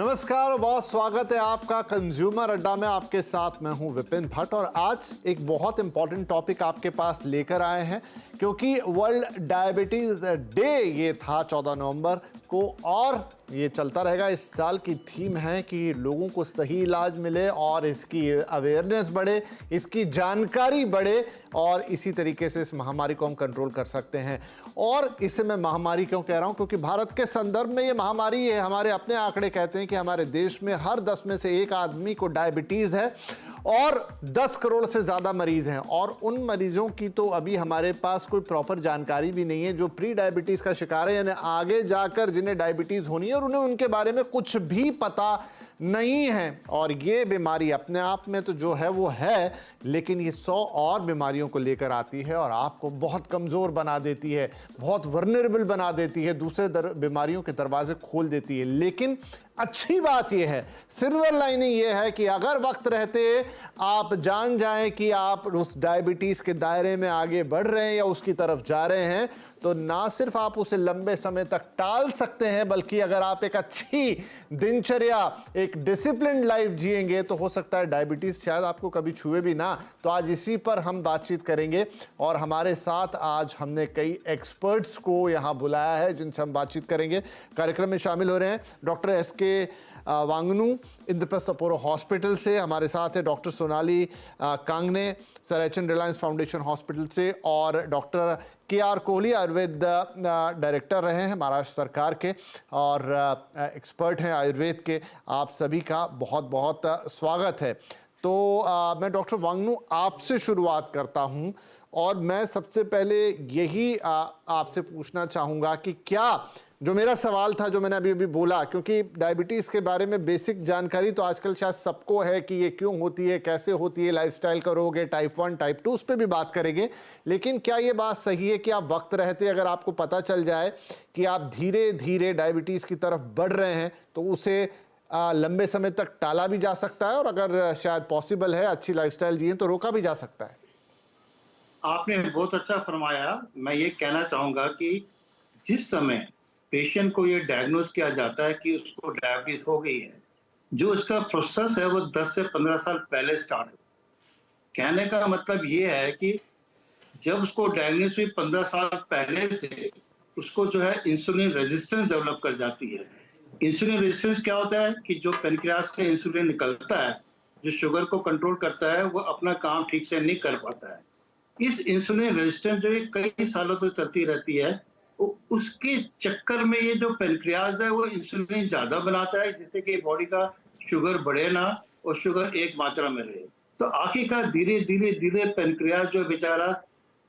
नमस्कार और बहुत स्वागत है आपका कंज्यूमर अड्डा में। आपके साथ मैं हूं विपिन भट्ट और आज एक बहुत इंपॉर्टेंट टॉपिक आपके पास लेकर आए हैं क्योंकि वर्ल्ड डायबिटीज डे ये था 14 नवंबर को और ये चलता रहेगा। इस साल की थीम है कि लोगों को सही इलाज मिले और इसकी अवेयरनेस बढ़े, इसकी जानकारी बढ़े और इसी तरीके से इस महामारी को हम कंट्रोल कर सकते हैं। और इसे मैं महामारी क्यों कह रहा हूं, क्योंकि भारत के संदर्भ में ये महामारी है। हमारे अपने आंकड़े कहते हैं कि हमारे देश में हर 10 में से एक आदमी को डायबिटीज है और 10 करोड़ से ज़्यादा मरीज हैं। और उन मरीजों की तो अभी हमारे पास कोई प्रॉपर जानकारी भी नहीं है जो प्री डायबिटीज़ का शिकार है, यानी आगे जाकर जिन्हें डायबिटीज़ होनी है और उन्हें उनके बारे में कुछ भी पता नहीं है। और ये बीमारी अपने आप में तो जो है वो है, लेकिन ये 100 और बीमारियों को लेकर आती है और आपको बहुत कमज़ोर बना देती है, बहुत वल्नरेबल बना देती है, दूसरे बीमारियों के दरवाजे खोल देती है। लेकिन अच्छी बात यह है, सिल्वर लाइनिंग यह है कि अगर वक्त रहते आप जान जाएं कि आप उस डायबिटीज़ के दायरे में आगे बढ़ रहे हैं या उसकी तरफ जा रहे हैं, तो ना सिर्फ आप उसे लंबे समय तक टाल सकते हैं, बल्कि अगर आप एक अच्छी दिनचर्या, एक डिसिप्लिन्ड लाइफ जिएंगे तो हो सकता है डायबिटीज़ शायद आपको कभी छुए भी ना। तो आज इसी पर हम बातचीत करेंगे और हमारे साथ आज हमने कई एक्सपर्ट्स को यहाँ बुलाया है जिनसे हम बातचीत करेंगे। कार्यक्रम में शामिल हो रहे हैं doctor S K. Wangnoo Indraprastha Apollo hospital से, हमारे साथ है doctor Sonali Kangne sir H N. Reliance foundation hospital से, और doctor K R. Kohli Ayurveda director रहे हैं महाराष्ट्र सरकार के और एक्सपर्ट हैं आयुर्वेद के। आप सभी का बहुत बहुत स्वागत है। तो मैं डॉक्टर वांगनू आपसे शुरुआत करता हूं और मैं सबसे पहले यही आपसे पूछना चाहूँगा कि क्या जो मेरा सवाल था, जो मैंने अभी बोला, क्योंकि डायबिटीज़ के बारे में बेसिक जानकारी तो आजकल शायद सबको है कि ये क्यों होती है, कैसे होती है, लाइफस्टाइल करोगे, टाइप 1 टाइप 2 उस पर भी बात करेंगे। लेकिन क्या ये बात सही है कि आप वक्त रहते अगर आपको पता चल जाए कि आप धीरे धीरे डायबिटीज़ की तरफ बढ़ रहे हैं तो उसे लंबे समय तक टाला भी जा सकता है और अगर शायद पॉसिबल है अच्छी लाइफस्टाइल जिए तो रोका भी जा सकता है? आपने बहुत अच्छा फरमाया। मैं ये कहना चाहूँगा कि जिस समय पेशेंट को ये डायग्नोज किया जाता है कि उसको डायबिटीज हो गई है, जो उसका प्रोसेस है वो 10 से 15 साल पहले स्टार्ट हो। कहने का मतलब ये है कि जब उसको डायग्नोज हुई 15 साल पहले से उसको जो है इंसुलिन रेजिस्टेंस डेवलप कर जाती है। इंसुलिन रेजिस्टेंस क्या होता है कि जो पेनक्रियास से इंसुलिन निकलता है, जो शुगर को कंट्रोल करता है, वो अपना काम ठीक से नहीं कर पाता है। इस इंसुलिन रेजिस्टेंस जो कई सालों तक चलती रहती है, उसके चक्कर में ये जो पेनक्रियाज है वो इंसुलिन ज्यादा बनाता है जिससे कि बॉडी का शुगर बढ़े ना और शुगर एक मात्रा में रहे। तो आखिरकार धीरे धीरे धीरे पेनक्रियाज जो बेचारा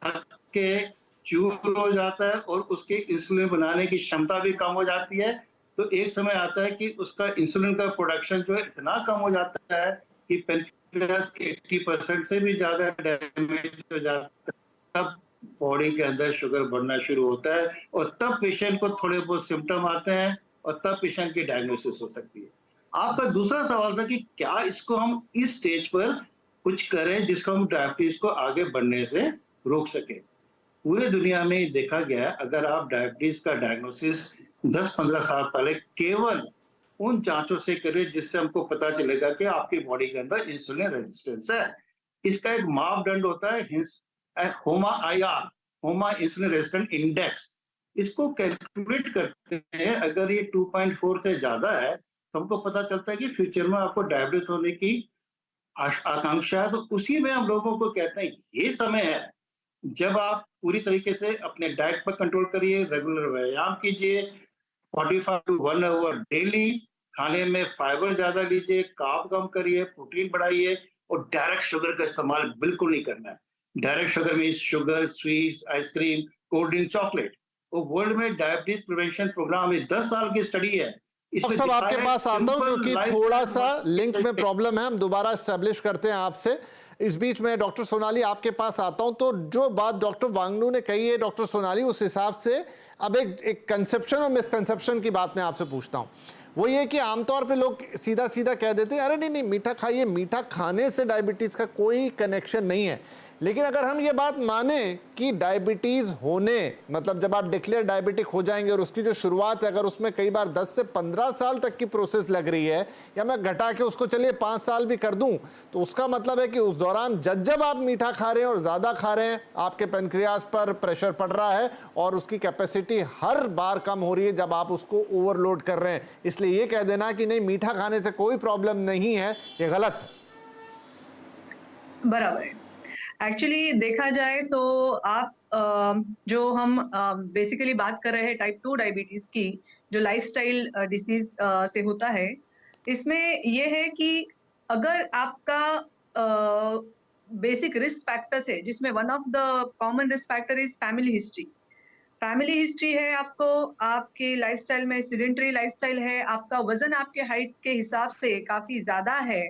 थक के चूर हो जाता है और उसके इंसुलिन बनाने की क्षमता भी कम हो जाती है। तो एक समय आता है कि उसका इंसुलिन का प्रोडक्शन जो है इतना कम हो जाता है कि पेनक्रियाज के 80% से भी ज्यादा डैमेज हो जाता है। तब बॉडी के अंदर शुगर बढ़ना शुरू होता है और तब पेशेंट को थोड़े बहुत सिम्टम आते हैं और तब पेशेंट की डायग्नोसिस हो सकती है। आपका दूसरा सवाल था कि क्या इसको हम इस स्टेज पर कुछ करें जिसको हम डायबिटीज को आगे बढ़ने से रोक सकें। पूरे दुनिया में देखा गया है, अगर आप डायबिटीज का डायग्नोसिस 10-15 साल पहले केवल उन जांचों से करें जिससे हमको पता चलेगा कि आपकी बॉडी के अंदर इंसुलिन रेजिस्टेंस है। इसका एक मापदंड होता है HOMA-IR, होमा इंसुलिन रेजिस्टेंट इंडेक्स। इसको कैलकुलेट करते हैं, अगर ये 2.4 से ज्यादा है तो हमको पता चलता है कि फ्यूचर में आपको डायबिटीज होने की आकांक्षा है। तो उसी में हम लोगों को कहते हैं ये समय है जब आप पूरी तरीके से अपने डाइट पर कंट्रोल करिए, रेगुलर व्यायाम कीजिए, 45 to 1 आवर डेली, खाने में फाइबर ज्यादा लीजिए, कार्ब कम करिए, प्रोटीन बढ़ाइए और डायरेक्ट शुगर का इस्तेमाल बिल्कुल नहीं करना है। Direct sugar means sugar, sweets, ice cream, cold drink, chocolate. वो वर्ल्ड में डायबिटीज प्रिवेंशन प्रोग्राम में 10 साल की स्टडी है। डॉक्टर साहब आपके पास आता हूं क्योंकि थोड़ा सा लिंक में प्रॉब्लम है, हम दोबारा एस्टेब्लिश करते हैं आपसे। इस बीच में डॉक्टर सोनाली आपके पास आता हूं। तो जो बात डॉक्टर वांगनू ने कही है डॉक्टर सोनाली, उस हिसाब से अब एक कंसेप्शन और मिसकंसेप्शन की बात मैं आपसे पूछता हूं। वो ये कि आमतौर पे लोग सीधा सीधा कह देते हैं अरे नहीं नहीं मीठा खाइए, मीठा खाने से डायबिटीज का कोई कनेक्शन नहीं है। लेकिन अगर हम ये बात माने कि डायबिटीज होने मतलब जब आप डिक्लेयर डायबिटिक हो जाएंगे और उसकी जो शुरुआत है अगर उसमें कई बार 10 से 15 साल तक की प्रोसेस लग रही है, या मैं घटा के उसको चलिए 5 साल भी कर दूं, तो उसका मतलब है कि उस दौरान जब आप मीठा खा रहे हैं और ज्यादा खा रहे हैं, आपके पेनक्रियास पर प्रेशर पड़ रहा है और उसकी कैपेसिटी हर बार कम हो रही है जब आप उसको ओवरलोड कर रहे हैं। इसलिए ये कह देना कि नहीं मीठा खाने से कोई प्रॉब्लम नहीं है, ये गलत है। बराबर है। एक्चुअली देखा जाए तो आप जो हम बेसिकली बात कर रहे हैं टाइप 2 डायबिटीज की, जो लाइफस्टाइल डिसीज से होता है, इसमें ये है कि अगर आपका बेसिक रिस्क फैक्टर्स है, जिसमें one of the common risk factor is family history. Family history है आपको, आपके लाइफस्टाइल में सेडेंटरी लाइफस्टाइल है, आपका वजन आपके हाइट के हिसाब से काफी ज्यादा है,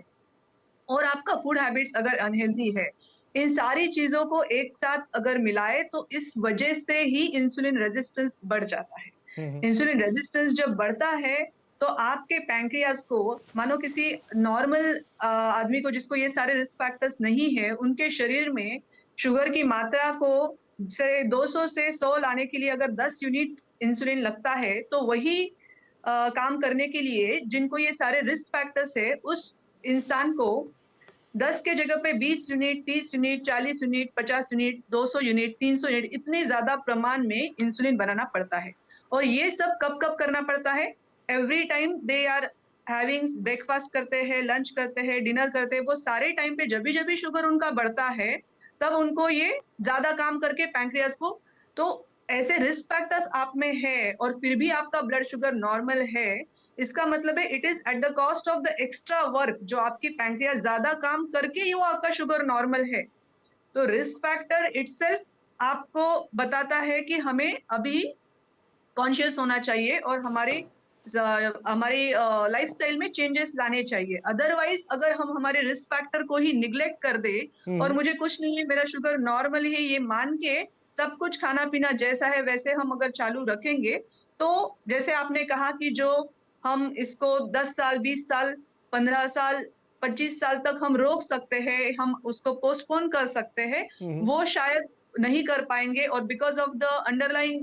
और आपका फूड हैबिट्स अगर अनहेल्दी है, इन सारी चीजों को एक साथ अगर मिलाए तो इस वजह से ही इंसुलिन रेजिस्टेंस बढ़ जाता है। इंसुलिन रेजिस्टेंस जब बढ़ता है तो आपके पैंक्रियाज को, मानो किसी नॉर्मल आदमी को जिसको ये सारे रिस्क फैक्टर्स नहीं है, उनके शरीर में शुगर की मात्रा को से 200 से 100 लाने के लिए अगर 10 यूनिट इंसुलिन लगता है, तो वही काम करने के लिए जिनको ये सारे रिस्क फैक्टर्स है, उस इंसान को 10 के जगह पे 20 unit, 30 unit, 40 unit, 50 unit, 200 unit, 300 unit, इतनी ज्यादा प्रमाण में इंसुलिन बनाना पड़ता है। और ये सब कब कब करना पड़ता है? Every time they are having, breakfast करते हैं, लंच करते हैं, डिनर करते हैं, वो सारे टाइम पे जब भी शुगर उनका बढ़ता है, तब उनको ये ज्यादा काम करके पैंक्रियाज को, तो ऐसे रिस्क फैक्टर्स आप में है और फिर भी आपका ब्लड शुगर नॉर्मल है, इसका मतलब है it is at the cost of the extra work, जो आपकी पैंक्रियाज ज्यादा काम करके ही वो आपका शुगर नॉर्मल है। तो रिस्क फैक्टर इटसेल्फ आपको बताता है कि हमें अभी कॉन्शियस होना चाहिए और हमारी लाइफस्टाइल में चेंजेस लाने चाहिए। अदरवाइज अगर हम हमारे रिस्क फैक्टर को ही निग्लेक्ट कर दे और मुझे कुछ नहीं है, मेरा शुगर नॉर्मल है, ये मान के सब कुछ खाना पीना जैसा है वैसे हम अगर चालू रखेंगे, तो जैसे आपने कहा कि जो हम इसको 10 साल, 20 साल, 15 साल, 25 साल तक हम रोक सकते हैं, हम उसको पोस्टपोन कर सकते हैं, वो शायद नहीं कर पाएंगे। और because of the underlying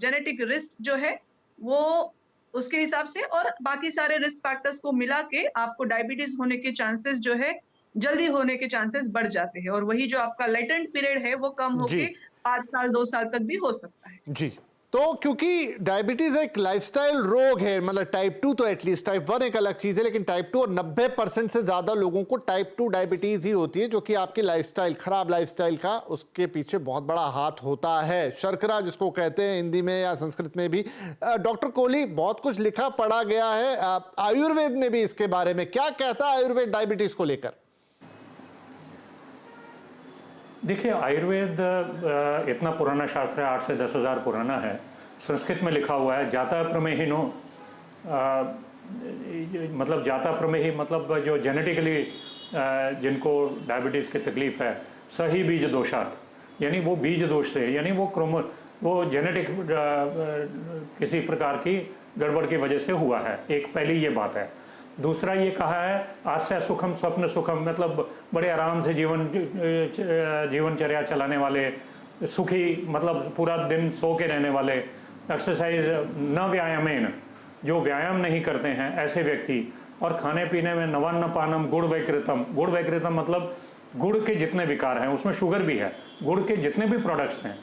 genetic risk जो है, वो उसके हिसाब से और बाकी सारे रिस्क फैक्टर्स को मिला के आपको डायबिटीज होने के चांसेस जो है, जल्दी होने के चांसेस बढ़ जाते हैं। और वही जो आपका लेटेंट पीरियड है, वो कम होके 5 साल, 2 साल तक भी हो सकता है। जी, तो क्योंकि डायबिटीज एक लाइफस्टाइल रोग है, मतलब टाइप 2 तो एटलीस्ट, टाइप 1 एक अलग चीज है, लेकिन टाइप 2 और 90% से ज्यादा लोगों को टाइप 2 डायबिटीज ही होती है, जो कि आपकी लाइफस्टाइल, खराब लाइफस्टाइल का उसके पीछे बहुत बड़ा हाथ होता है। शर्करा जिसको कहते हैं हिंदी में या संस्कृत में भी। डॉक्टर कोहली, बहुत कुछ लिखा पढ़ा गया है आयुर्वेद में भी इसके बारे में, क्या कहता है आयुर्वेद डायबिटीज को लेकर? देखिए, आयुर्वेद इतना पुराना शास्त्र है, 8 से 10 हज़ार पुराना है। संस्कृत में लिखा हुआ है, जाता प्रमेहिनो, मतलब जाता प्रमेही मतलब जो जेनेटिकली जिनको डायबिटीज़ की तकलीफ है, सही बीज दोषात, यानी वो बीज दोष से, यानी वो जेनेटिक किसी प्रकार की गड़बड़ की वजह से हुआ है। एक पहली ये बात है। दूसरा ये कहा है, आस्या सुखम स्वप्न सुखम, मतलब बड़े आराम से जीवनचर्या चलाने वाले, सुखी, मतलब पूरा दिन सो के रहने वाले, एक्सरसाइज न व्यायामेन, जो व्यायाम नहीं करते हैं ऐसे व्यक्ति, और खाने पीने में नवान्न पानम गुड़ वैकृतम। गुड़ वैकृतम मतलब गुड़ के जितने विकार हैं, उसमें शुगर भी है, गुड़ के जितने भी प्रोडक्ट्स हैं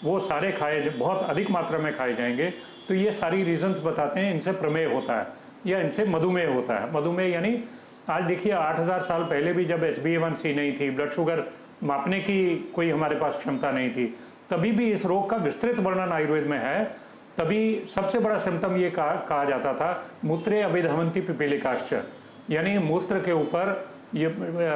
वो सारे खाए, बहुत अधिक मात्रा में खाए जाएंगे। तो ये सारी रीजंस बताते हैं इनसे प्रमेह होता है या इनसे मधुमेह होता है। मधुमेह यानी आज देखिए 8000 साल पहले भी जब HbA1c नहीं थी, ब्लड शुगर मापने की कोई हमारे पास क्षमता नहीं थी, तभी भी इस रोग का विस्तृत वर्णन आयुर्वेद में है। तभी सबसे बड़ा सिम्टम ये कहा जाता था, मूत्रे अभिधमंती पिपीलिकाश्च, यानी मूत्र के ऊपर, ये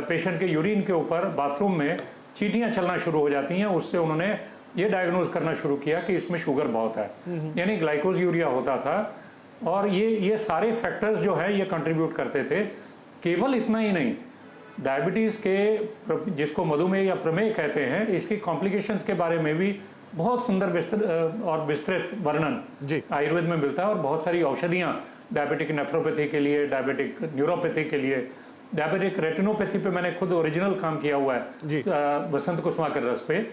पेशेंट के यूरिन के ऊपर बाथरूम में चींटियां चलना शुरू हो जाती हैं। उससे उन्होंने ये डायग्नोज करना शुरू किया कि इसमें शुगर बहुत है, यानी ग्लाइकोज यूरिया होता था। और ये सारे फैक्टर्स जो है ये कंट्रीब्यूट करते थे। केवल इतना ही नहीं, डायबिटीज़ के, जिसको मधुमेह या प्रमेह कहते हैं, इसकी कॉम्प्लिकेशंस के बारे में भी बहुत सुंदर विस्तृत वर्णन आयुर्वेद में मिलता है। और बहुत सारी औषधियाँ डायबिटिक नेफ्रोपैथी के लिए, डायबिटिक न्यूरोपैथी के लिए, डायबिटिक रेटिनोपैथी पे मैंने खुद ओरिजिनल काम किया हुआ जी। है वसंत कुसुमा के रस पे,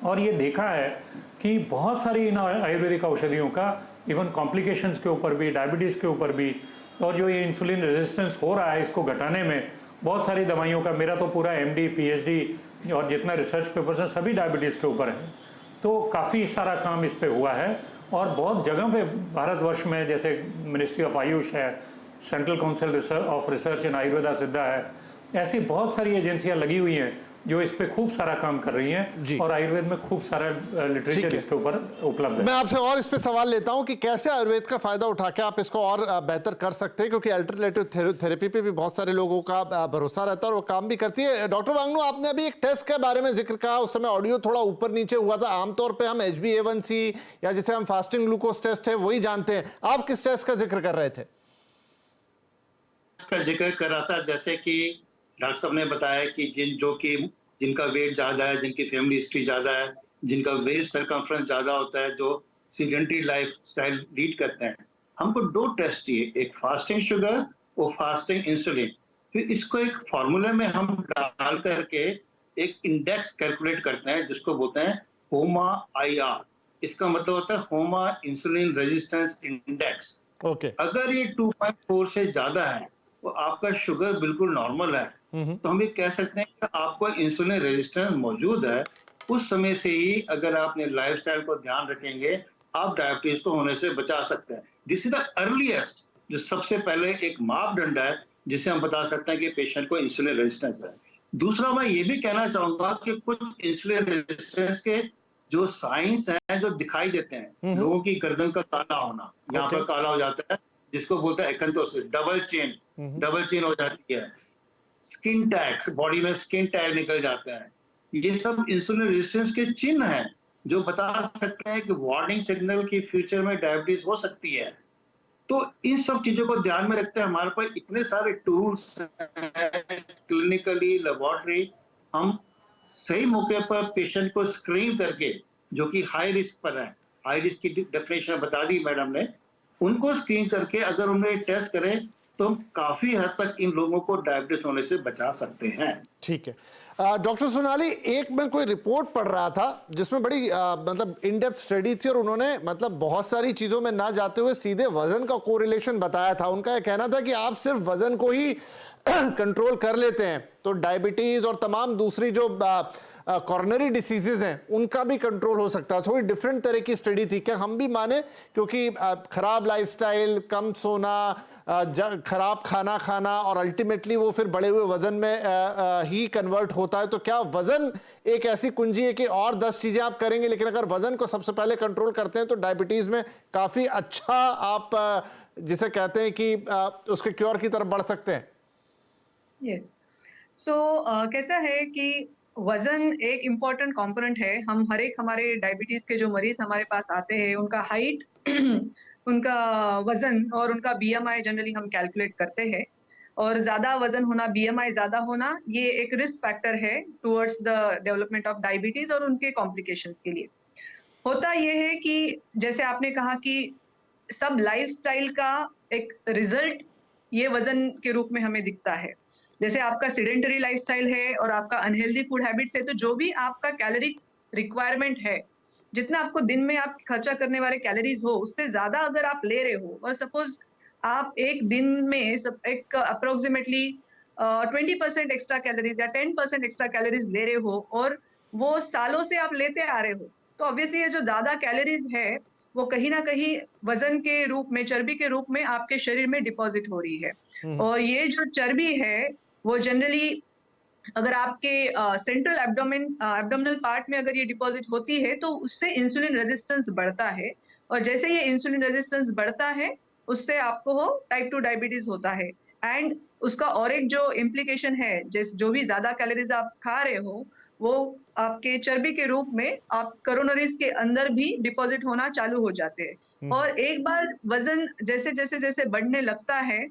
और ये देखा है कि बहुत सारी इन आयुर्वेदिक औषधियों का इवन कॉम्प्लिकेशंस के ऊपर भी, डायबिटीज़ के ऊपर भी, और जो ये इंसुलिन रेजिस्टेंस हो रहा है इसको घटाने में बहुत सारी दवाइयों का, मेरा तो पूरा MD PhD और जितना रिसर्च पेपर्स हैं सभी डायबिटीज़ के ऊपर है, तो काफ़ी सारा काम इस पे हुआ है। और बहुत जगह पे भारतवर्ष में, जैसे मिनिस्ट्री ऑफ आयुष है, सेंट्रल काउंसिल ऑफ रिसर्च इन आयुर्वेदा सिद्धा है, ऐसी बहुत सारी एजेंसियां लगी हुई हैं जो इस पे खूब सारा काम कर रही हैं, और आयुर्वेद में खूब सारा लिटरेचर इसके ऊपर उपलब्ध है। मैं आपसे और इस पे सवाल लेता हूं कि कैसे आयुर्वेद का फायदा उठा के आप इसको और बेहतर कर सकते हैं, क्योंकि अल्टरनेटिव थेरेपी पे भी बहुत सारे लोगों का भरोसा रहता है और वो काम भी करती है। डॉक्टर वांगनू, आपने अभी एक टेस्ट के बारे में जिक्र कहा, उस समय ऑडियो थोड़ा ऊपर नीचे हुआ था। आमतौर पर हम HbA1c या जिसे हम फास्टिंग ग्लूकोज टेस्ट है वही जानते हैं, आप किस टेस्ट का जिक्र कर रहे थे? का जिक्र कर रहा था, जैसे कि डॉक्टर साहब ने बताया कि जिनका वेट ज्यादा है, जिनकी फैमिली हिस्ट्री ज्यादा है, जिनका वेस्ट सर्कमफ्रेंस ज्यादा होता है, जो सीडेंटरी लाइफ स्टाइल लीड करते हैं, हमको 2 टेस्ट चाहिए, एक फास्टिंग शुगर और फास्टिंग इंसुलिन। फिर इसको एक फॉर्मूले में हम डाल करके एक इंडेक्स कैलकुलेट करते हैं जिसको बोलते हैं HOMA-IR। इसका मतलब होता है होमा इंसुलिन रेजिस्टेंस इंडेक्स। ओके। अगर ये 2.4 से ज्यादा है तो आपका शुगर बिल्कुल नॉर्मल है, तो हम ये कह सकते हैं कि आपको इंसुलिन रेजिस्टेंस मौजूद है। उस समय से ही अगर आप अपने लाइफस्टाइल को ध्यान रखेंगे, आप डायबिटीज को होने से बचा सकते हैं। दिस इज द अर्लीस्ट, जो सबसे पहले एक मापदंड है जिसे हम बता सकते हैं कि पेशेंट को इंसुलिन रेजिस्टेंस है। दूसरा, मैं ये भी कहना चाहूंगा कि कुछ इंसुलिन रेजिस्टेंस के जो साइंस हैं जो दिखाई देते हैं, लोगों की गर्दन का काला होना, यहाँ पर काला हो जाता है, जिसको बोलते हैं एक्ंथोसिस, डबल चेन हो जाती है, स्किन टैग्स, बॉडी में स्किन टैग निकल जाता है, ये सब इंसुलिन रेजिस्टेंस के चिन्ह हैं जो बता सकते हैं कि वार्निंग सिग्नल की फ्यूचर में डायबिटीज हो सकती है। तो इन सब चीजों को ध्यान में रखते हैं हमारे पास इतने सारे टूल्स हैं, क्लिनिकली, लेबोरेटरी, हम सही मौके पर पेशेंट को स्क्रीन करके, जो कि हाई रिस्क पर है, हाई रिस्क की डेफिनेशन बता दी मैडम ने, उनको स्क्रीन करके अगर उन्हें टेस्ट करें तो हम काफी हद तक इन लोगों को डायबिटीज होने से बचा सकते हैं। ठीक है। डॉक्टर सोनाली, एक मैं कोई रिपोर्ट पढ़ रहा था जिसमें बड़ी मतलब इन डेप्थ स्टडी थी और उन्होंने मतलब बहुत सारी चीजों में ना जाते हुए सीधे वजन का कोरिलेशन बताया था। उनका यह कहना था कि आप सिर्फ वजन को ही कंट्रोल कर लेते हैं तो डायबिटीज और तमाम दूसरी जो कॉर्नरी डिसीजेज हैं उनका भी कंट्रोल हो सकता है। थोड़ी डिफरेंट तरह की स्टडी थी, क्या हम भी माने? क्योंकि खराब लाइफस्टाइल, कम सोना, खराब खाना खाना और अल्टीमेटली वो फिर बढ़े हुए वजन में ही कन्वर्ट होता है। तो क्या वजन एक ऐसी कुंजी है कि और 10 चीजें आप करेंगे, लेकिन अगर वजन को सबसे पहले कंट्रोल करते हैं तो डायबिटीज में काफी अच्छा आप जिसे कहते हैं कि उसके क्योर की तरफ बढ़ सकते हैं? यस। सो कैसा है कि वजन एक इम्पॉर्टेंट कंपोनेंट है। हम हर एक हमारे डायबिटीज के जो मरीज हमारे पास आते हैं उनका हाइट उनका वजन और उनका BMI जनरली हम कैलकुलेट करते हैं, और ज्यादा वजन होना, BMI ज्यादा होना, ये एक रिस्क फैक्टर है towards the development of diabetes और उनके कॉम्प्लिकेशंस के लिए। होता ये है कि जैसे आपने कहा कि सब लाइफस्टाइल का एक रिजल्ट ये वजन के रूप में हमें दिखता है। जैसे आपका सीडेंटरी लाइफस्टाइल है और आपका अनहेल्दी फूड हैबिट्स है, तो जो भी आपका कैलोरी रिक्वायरमेंट है, जितना आपको दिन में आप खर्चा करने वाले कैलोरीज हो, उससे ज्यादा अगर आप ले रहे हो, और सपोज आप एक दिन में एक अप्रोक्सीमेटली 20% एक्स्ट्रा कैलोरीज या 10% एक्स्ट्रा कैलोरीज ले रहे हो और वो सालों से आप लेते आ रहे हो, तो ऑब्वियसली ये जो ज्यादा कैलोरीज है वो कहीं ना कहीं वजन के रूप में, चर्बी के रूप में आपके शरीर में डिपॉजिट हो रही है। और ये जो चर्बी है वो जनरली अगर आपके सेंट्रल एब्डोमिनल पार्ट में अगर ये डिपॉजिट होती है तो उससे इंसुलिन रेजिस्टेंस बढ़ता है, और जैसे ये इंसुलिन रेजिस्टेंस बढ़ता है उससे आपको टाइप 2 डायबिटीज होता है। एंड उसका और एक जो इम्प्लीकेशन है, जो भी ज्यादा कैलोरीज आप खा रहे हो वो आपके चर्बी के रूप में आप कोरोनरीज के अंदर भी डिपॉजिट होना चालू हो जाते हैं। और एक बार वजन जैसे जैसे जैसे बढ़ने लगता है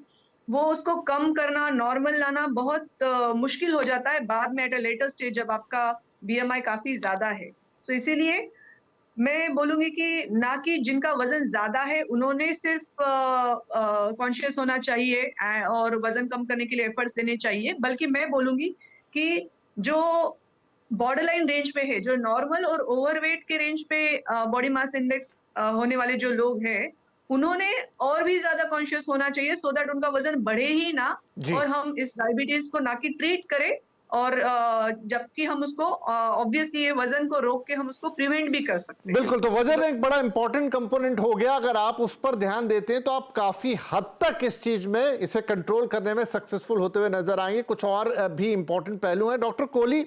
वो उसको कम करना, नॉर्मल लाना बहुत मुश्किल हो जाता है बाद में, एट अ लेटर स्टेज, जब आपका BMI काफी ज्यादा है। तो इसीलिए मैं बोलूँगी कि ना कि जिनका वज़न ज़्यादा है, उन्होंने सिर्फ़ कॉन्शियस होना चाहिए और वज़न कम करने के लिए एफ़र्ट्स लेने चाहिए, बल्कि मैं बोलूँगी कि जो बॉर्डरलाइन रेंज पे है, जो नॉर्मल और ओवरवेट के रेंज पे बॉडी मास इंडेक्स होने वाले जो लोग हैं, उन्होंने और भी ज़्यादा कॉन्शियस होना चाहिए सो दैट उनका वज़न बढ़े ही ना जी। और हम इस डायबिटीज़ को ना कि ट्रीट करें और जबकि हम उसको ऑब्वियसली ये वज़न को रोक के हम उसको प्रिवेंट भी कर सकते हैं। बिल्कुल, तो वजन एक बड़ा इंपॉर्टेंट कंपोनेंट हो गया। अगर आप उस पर ध्यान देते हैं तो आप काफी हद तक इस चीज में इसे कंट्रोल करने में सक्सेसफुल होते हुए नजर आएंगे। कुछ और भी इंपॉर्टेंट पहलू हैं डॉक्टर कोहली।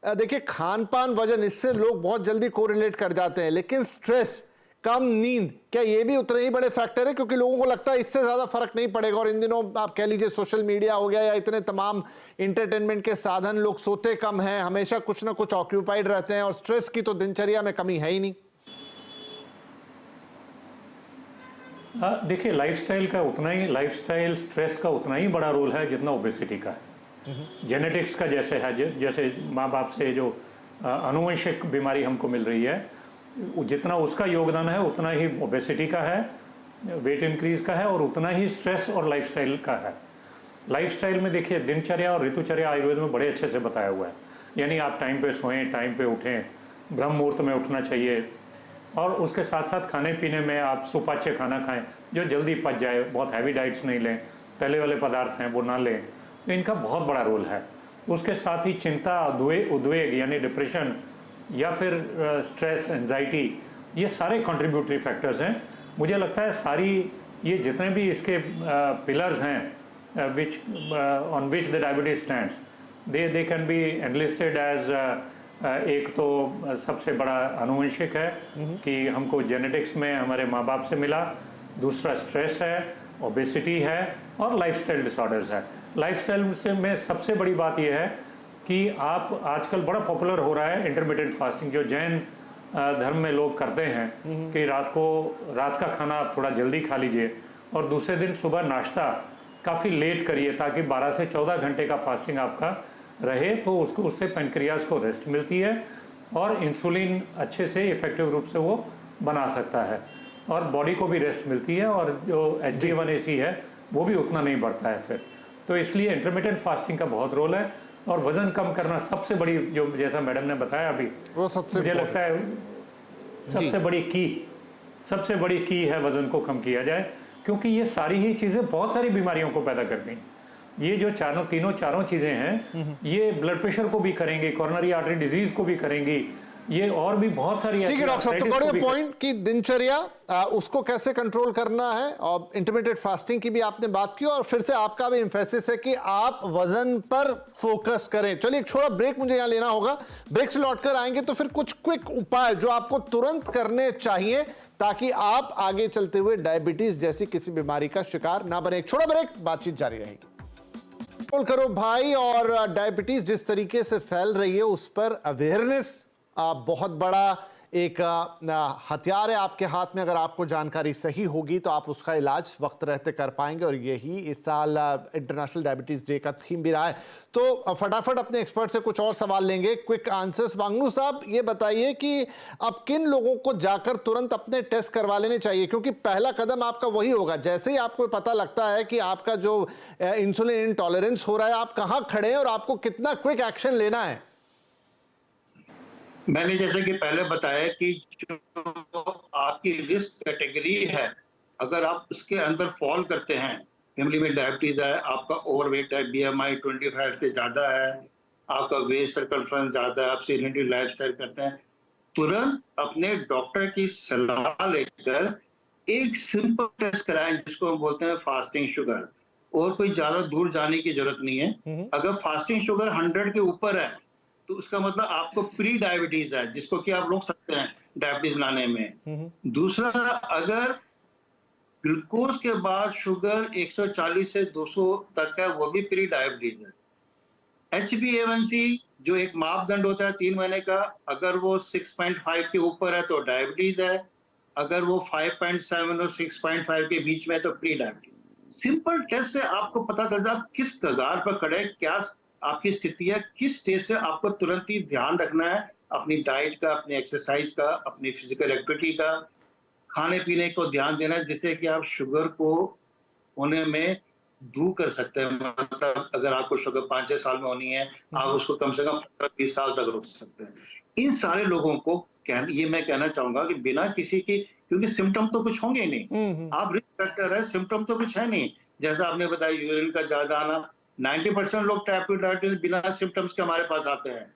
देखिए, खान पान वजन इससे लोग बहुत जल्दी कोरिलेट कर जाते हैं, लेकिन स्ट्रेस, कम नींद, क्या ये भी उतने ही बड़े फैक्टर है? क्योंकि लोगों को लगता है इससे ज्यादा फर्क नहीं पड़ेगा, और इन दिनों आप कह लीजिए सोशल मीडिया हो गया या इतने तमाम इंटरटेनमेंट के साधन, लोग सोते कम हैं, हमेशा कुछ ना कुछ ऑक्यूपाइड रहते हैं, और स्ट्रेस की तो दिनचर्या में कमी है ही नहीं। देखिए, लाइफस्टाइल स्ट्रेस का उतना ही बड़ा रोल है जितना ओबेसिटी का है। जेनेटिक्स का जैसे है, जैसे माँ बाप से जो आनुवंशिक बीमारी हमको मिल रही है, जितना उसका योगदान है उतना ही ओबेसिटी का है, वेट इंक्रीज का है, और उतना ही स्ट्रेस और लाइफस्टाइल का है। लाइफस्टाइल में देखिए, दिनचर्या और ऋतुचर्या आयुर्वेद में बड़े अच्छे से बताया हुआ है। यानी आप टाइम पे सोएं, टाइम पे उठें, ब्रह्म मुहूर्त में उठना चाहिए, और उसके साथ साथ खाने पीने में आप सुपाच्य खाना खाएं जो जल्दी पच जाए, बहुत हैवी डाइट्स नहीं लें, तले वाले पदार्थ हैं वो ना लें, तो इनका बहुत बड़ा रोल है। उसके साथ ही चिंता, उद्वेग यानी डिप्रेशन या फिर स्ट्रेस, एंजाइटी, ये सारे कंट्रीब्यूटरी फैक्टर्स हैं। मुझे लगता है सारी ये जितने भी इसके पिलर्स हैं which on which the diabetes stands, they can be enlisted as एक तो सबसे बड़ा आनुवंशिक है कि हमको जेनेटिक्स में हमारे माँ बाप से मिला, दूसरा स्ट्रेस है, ओबेसिटी है, और लाइफस्टाइल डिसऑर्डर्स है। लाइफस्टाइल से में सबसे बड़ी बात यह है कि आप आजकल बड़ा पॉपुलर हो रहा है इंटरमिटेंट फास्टिंग, जो जैन धर्म में लोग करते हैं कि रात का खाना आप थोड़ा जल्दी खा लीजिए और दूसरे दिन सुबह नाश्ता काफ़ी लेट करिए, ताकि 12 से 14 घंटे का फास्टिंग आपका रहे, तो उससे पेनक्रियाज को रेस्ट मिलती है और इंसुलिन अच्छे से इफेक्टिव रूप से वो बना सकता है, और बॉडी को भी रेस्ट मिलती है, और जो HbA1c है वो भी उतना नहीं बढ़ता है फिर। तो इसलिए इंटरमिटेंट फास्टिंग का बहुत रोल है, और वजन कम करना सबसे बड़ी, जो जैसा मैडम ने बताया अभी, वो सबसे मुझे लगता है सबसे बड़ी की है वजन को कम किया जाए, क्योंकि ये सारी ही चीजें बहुत सारी बीमारियों को पैदा करती हैं। ये जो चारों चीजें हैं, ये ब्लड प्रेशर को भी करेंगे, कोरोनरी आर्टरी डिजीज को भी करेंगी, ये और भी बहुत सारी। ठीक है डॉक्टर साहब, तो बड़े पॉइंट की दिनचर्या उसको कैसे कंट्रोल करना है, और इंटरमिटेंट फास्टिंग की भी आपने बात की, और फिर से आपका भी एम्फेसिस है कि आप वजन पर फोकस करें। चलिए एक छोटा ब्रेक मुझे यहाँ लेना होगा, ब्रेक से लौटकर आएंगे तो फिर कुछ क्विक उपाय जो आपको तुरंत करने चाहिए ताकि आप आगे चलते हुए डायबिटीज जैसी किसी बीमारी का शिकार ना बने। एक छोटा ब्रेक, बातचीत जारी रहेगी। कंट्रोल करो भाई, और डायबिटीज जिस तरीके से फैल रही है उस पर अवेयरनेस बहुत बड़ा एक हथियार है आपके हाथ में। अगर आपको जानकारी सही होगी तो आप उसका इलाज वक्त रहते कर पाएंगे, और यही इस साल इंटरनेशनल डायबिटीज डे का थीम भी रहा है। तो फटाफट अपने एक्सपर्ट से कुछ और सवाल लेंगे, क्विक आंसर्स। वांगलू साहब, ये बताइए कि अब किन लोगों को जाकर तुरंत अपने टेस्ट करवा लेने चाहिए, क्योंकि पहला कदम आपका वही होगा। जैसे ही आपको पता लगता है कि आपका जो इंसुलिन इंटॉलरेंस हो रहा है, आप कहाँ खड़े हैं और आपको कितना क्विक एक्शन लेना है। मैंने जैसे कि पहले बताया कि जो आपकी रिस्क कैटेगरी है, अगर आप उसके अंदर फॉल करते हैं, फैमिली में डायबिटीज है, आपका ओवरवेट है, BMI 25 से ज्यादा है, आपका वेस्ट सर्कमफ्रेंस ज्यादा है, आप सेडेंटरी लाइफस्टाइल करते हैं, तुरंत अपने डॉक्टर की सलाह लेकर एक सिंपल टेस्ट कराएं जिसको हम बोलते हैं फास्टिंग शुगर। और कोई ज्यादा दूर जाने की जरूरत नहीं है। अगर फास्टिंग शुगर 100 के ऊपर है तो उसका मतलब आपको प्री डायबिटीज है, जिसको कि आप रोक सकते हैं डायबिटीज लाने में। दूसरा, अगर ग्लूकोज के बाद शुगर 140 से 200 तक है, वो भी प्री डायबिटीज है। HbA1c जो एक मापदंड होता है 3 महीने का, अगर वो 6.5 के ऊपर है तो डायबिटीज है, अगर वो 5.7 और 6.5 के बीच में है तो प्री डायबिटीज। सिंपल टेस्ट से आपको पता चलता है आप किस कगार पर खड़े हैं, क्या आपकी स्थिति है, किस स्टेज से आपको तुरंत ही ध्यान रखना है अपनी डाइट का, अपनी एक्सरसाइज का, अपनी फिजिकल एक्टिविटी का, खाने पीने को ध्यान देना, जिससे कि आप शुगर को होने में दूर कर सकते हैं। मतलब अगर आपको शुगर 5-6 साल में होनी है, आप उसको कम से कम 20 साल तक रोक सकते हैं। इन सारे लोगों को ये मैं कहना चाहूंगा कि बिना किसी की, क्योंकि सिम्टम तो कुछ होंगे ही नहीं, आप रिस्क फैक्टर है, सिम्टम तो कुछ है नहीं। जैसा आपने बताया यूरिन का ज्यादा आना, 90% लोग टाइप 2 डायबिटीज बिना सिम्टम्स के हमारे पास आते हैं।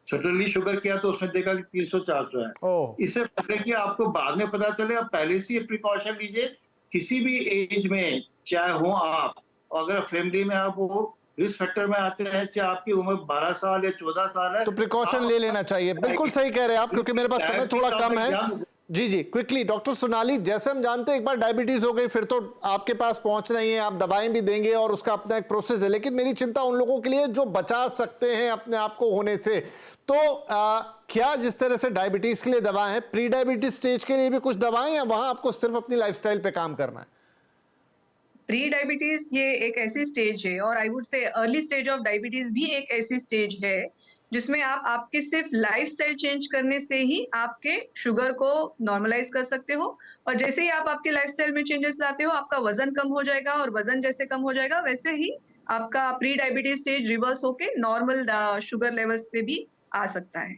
सडनली शुगर किया तो उसने देखा कि 300-400 है। इससे पहले कि आपको बाद में पता चले, आप पहले से प्रिकॉशन लीजिए। किसी भी एज में चाहे हो आप, अगर फैमिली में आप वो रिस्क फैक्टर में आते हैं, चाहे आपकी उम्र 12 साल या 14 साल है, तो प्रिकॉशन ले लेना चाहिए। बिल्कुल सही कह रहे हैं आप, क्योंकि मेरे पास समय थोड़ा कम है। जी जी, क्विकली डॉक्टर सोनाली, जैसे हम जानते हैं एक बार डायबिटीज हो गई फिर तो आपके पास पहुंचना ही है, आप दवाएं भी देंगे और उसका अपना एक प्रोसेस है। लेकिन मेरी चिंता उन लोगों के लिए जो बचा सकते हैं अपने आप को होने से। तो क्या जिस तरह से डायबिटीज के लिए दवाएं हैं, प्री डायबिटीज स्टेज के लिए भी कुछ दवाएं, या वहां आपको सिर्फ अपनी लाइफस्टाइल पे काम करना है? प्री डायबिटीज ये एक ऐसी स्टेज है, और I would say early stage of diabetes भी एक ऐसी स्टेज है जिसमें आप आपके सिर्फ लाइफस्टाइल चेंज करने से ही आपके शुगर को नॉर्मलाइज कर सकते हो। और जैसे ही आप आपके लाइफस्टाइल में चेंजेस लाते हो, आपका वजन कम हो जाएगा, और वजन जैसे कम हो जाएगा वैसे ही आपका प्री डायबिटीज स्टेज रिवर्स होके नॉर्मल शुगर लेवल्स पे भी आ सकता है।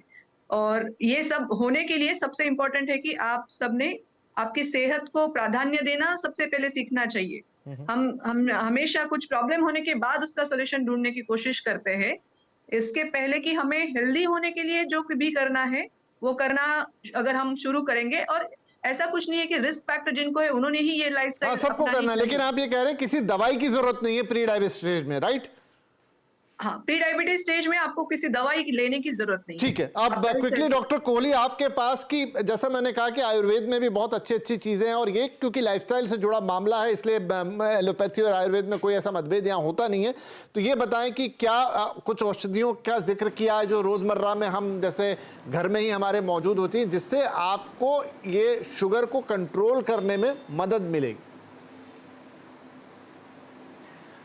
और ये सब होने के लिए सबसे इम्पोर्टेंट है कि आप सबने आपकी सेहत को प्राधान्य देना सबसे पहले सीखना चाहिए। हम हमेशा कुछ प्रॉब्लम होने के बाद उसका सॉल्यूशन ढूंढने की कोशिश करते हैं। इसके पहले कि हमें हेल्दी होने के लिए जो भी करना है वो करना अगर हम शुरू करेंगे, और ऐसा कुछ नहीं है कि रिस्क फैक्टर जिनको है उन्होंने ही ये लाइफस्टाइल सबको करना है, लेकिन आप ये कह रहे हैं किसी दवाई की जरूरत नहीं है प्री डायबिटीज स्टेज में, राइट? हाँ, प्री डायबिटीज स्टेज में आपको किसी दवाई लेने की जरूरत नहीं। ठीक है। अब क्विकली डॉक्टर कोहली, आपके पास की, जैसा मैंने कहा कि आयुर्वेद में भी बहुत अच्छी अच्छी चीजें हैं, और ये क्योंकि लाइफस्टाइल से जुड़ा मामला है इसलिए एलोपैथी और आयुर्वेद में कोई ऐसा मतभेद यहाँ होता नहीं है। तो ये बताएं कि क्या कुछ औषधियों का जिक्र किया है जो रोजमर्रा में हम जैसे घर में ही हमारे मौजूद होती है, जिससे आपको ये शुगर को कंट्रोल करने में मदद मिलेगी?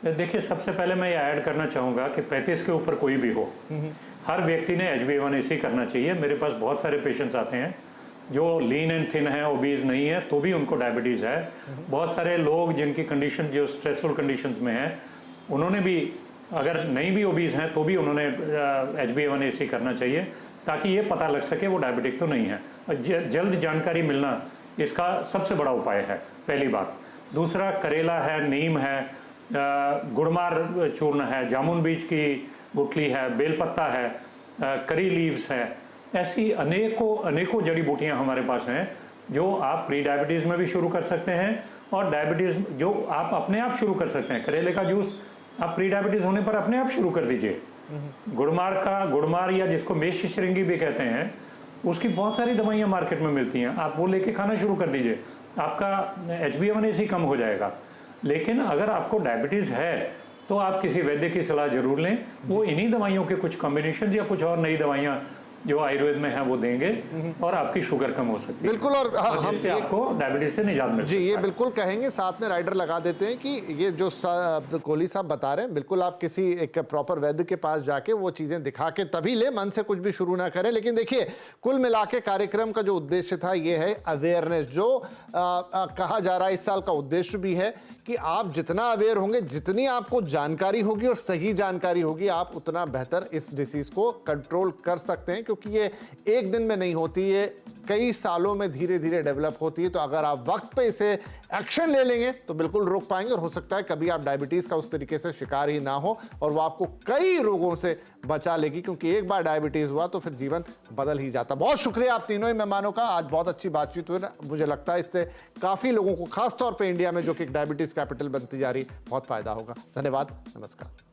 देखिए, सबसे पहले मैं ये ऐड करना चाहूँगा कि 35 के ऊपर कोई भी हो, हर व्यक्ति ने HbA1c करना चाहिए। मेरे पास बहुत सारे पेशेंट्स आते हैं जो लीन एंड थिन है, ओबीज नहीं है, तो भी उनको डायबिटीज़ है। बहुत सारे लोग जिनकी कंडीशन जो स्ट्रेसफुल कंडीशंस में है, उन्होंने भी अगर नहीं भी ओबीज हैं तो भी उन्होंने HbA1c करना चाहिए, ताकि ये पता लग सके वो डायबिटिक तो नहीं है। और जल्द जानकारी मिलना इसका सबसे बड़ा उपाय है, पहली बात। दूसरा, करेला है, नीम है, गुड़मार चूर्ण है, जामुन बीज की गुठली है, बेलपत्ता है, करी लीव्स है, ऐसी अनेकों जड़ी बूटियां हमारे पास हैं जो आप प्री डायबिटीज़ में भी शुरू कर सकते हैं, और डायबिटीज़ जो आप अपने आप शुरू कर सकते हैं। करेले का जूस आप प्री डायबिटीज़ होने पर अपने आप शुरू कर दीजिए। गुड़मार या जिसको मेष श्रृंगी भी कहते हैं, उसकी बहुत सारी दवाइयाँ मार्केट में मिलती हैं, आप वो लेके खाना शुरू कर दीजिए, आपका HbA1c कम हो जाएगा। लेकिन अगर आपको डायबिटीज़ है तो आप किसी वैद्य की सलाह जरूर लें, वो इन्हीं दवाइयों के कुछ कॉम्बिनेशन या कुछ और नई दवाइयाँ जो आयुर्वेद में है वो देंगे, और आपकी शुगर कम हो सकती है। बिल्कुल। और हमसे आपको डायबिटीज से निजात मिल जी, ये बिल्कुल कहेंगे, साथ में राइडर लगा देते हैं कि ये जो कोहली साहब बता रहे हैं, बिल्कुल आप किसी एक प्रॉपर वैद्य के पास जाके वो चीजें दिखा के तभी ले, मन से कुछ भी शुरू ना करें। लेकिन देखिए, कुल मिला के कार्यक्रम का जो उद्देश्य था ये है अवेयरनेस, जो कहा जा रहा है इस साल का उद्देश्य भी है कि आप जितना अवेयर होंगे, जितनी आपको जानकारी होगी और सही जानकारी होगी, आप उतना बेहतर इस डिसीज को कंट्रोल कर सकते हैं, क्योंकि ये एक दिन में नहीं होती, ये कई सालों में धीरे धीरे डेवलप होती है। तो अगर आप वक्त पे इसे एक्शन ले लेंगे तो बिल्कुल रोक पाएंगे, और हो सकता है कभी आप डायबिटीज का उस तरीके से शिकार ही ना हो, और वो आपको कई रोगों से बचा लेगी, क्योंकि एक बार डायबिटीज हुआ तो फिर जीवन बदल ही जाता। बहुत शुक्रिया आप तीनों ही मेहमानों का, आज बहुत अच्छी बातचीत हुई। मुझे लगता है इससे काफी लोगों को, खासतौर पर इंडिया में जो कि डायबिटीज कैपिटल बनती जा रही, बहुत फायदा होगा। धन्यवाद, नमस्कार।